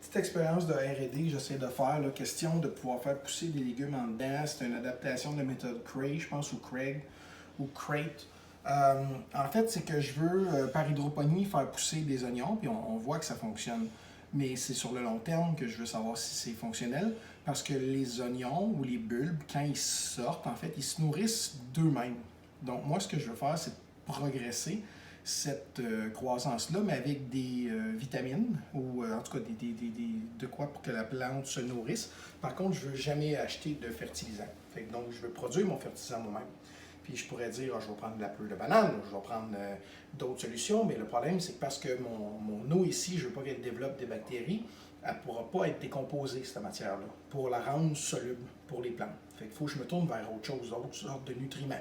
petite expérience de R&D que j'essaie de faire, là, question de pouvoir faire pousser des légumes en dedans. C'est une adaptation de la méthode Cray, je pense, ou Craig, ou Crate. En fait, c'est que je veux, par hydroponie, faire pousser des oignons, puis on voit que ça fonctionne. Mais c'est sur le long terme que je veux savoir si c'est fonctionnel, parce que les oignons ou les bulbes, quand ils sortent, en fait, ils se nourrissent d'eux-mêmes. Donc, moi, ce que je veux faire, c'est progresser cette croissance-là, mais avec des vitamines, ou en tout cas de quoi pour que la plante se nourrisse. Par contre, je ne veux jamais acheter de fertilisant. Donc, je veux produire mon fertilisant moi-même. Puis je pourrais dire, je vais prendre de la peau de banane, je vais prendre d'autres solutions, mais le problème, c'est que parce que mon eau ici, je ne veux pas qu'elle développe des bactéries, elle ne pourra pas être décomposée, cette matière-là, pour la rendre soluble pour les plantes. Fait qu'il faut que je me tourne vers autre chose, d'autres sortes de nutriments.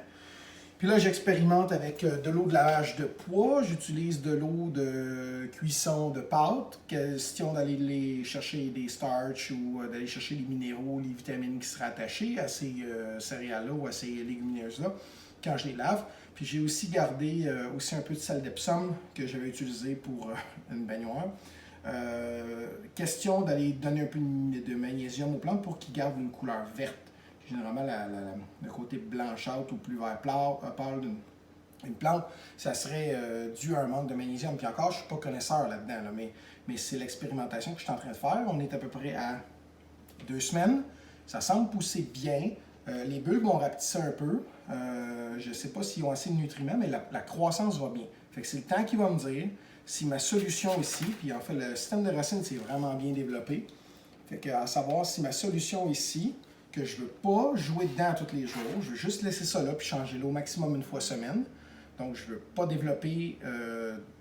Puis là, j'expérimente avec de l'eau de lavage de pois, j'utilise de l'eau de cuisson de pâtes, question d'aller les chercher des starch ou d'aller chercher les minéraux, les vitamines qui seraient attachées à ces céréales-là ou à ces légumineuses-là quand je les lave. Puis j'ai aussi gardé aussi un peu de sel d'Epsom que j'avais utilisé pour une baignoire. Question d'aller donner un peu de magnésium aux plantes pour qu'ils gardent une couleur verte. Généralement, le côté blanchâtre ou plus vert pâle d'une plante, ça serait dû à un manque de magnésium. Puis encore, je ne suis pas connaisseur là-dedans, là, mais c'est l'expérimentation que je suis en train de faire. On est à peu près à 2 semaines. Ça semble pousser bien. Les bulbes ont rapetissé un peu. Je ne sais pas s'ils ont assez de nutriments, mais la croissance va bien. Fait que c'est le temps qui va me dire si ma solution ici, puis en fait, le système de racines s'est vraiment bien développé. Fait que, à savoir si ma solution ici, que je ne veux pas jouer dedans tous les jours, je veux juste laisser ça là puis changer l'eau maximum une fois semaine. Donc, je ne veux pas développer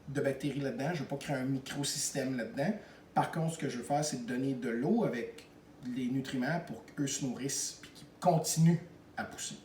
de bactéries là-dedans, je ne veux pas créer un microsystème là-dedans. Par contre, ce que je veux faire, c'est de donner de l'eau avec les nutriments pour qu'eux se nourrissent et qu'ils continuent à pousser.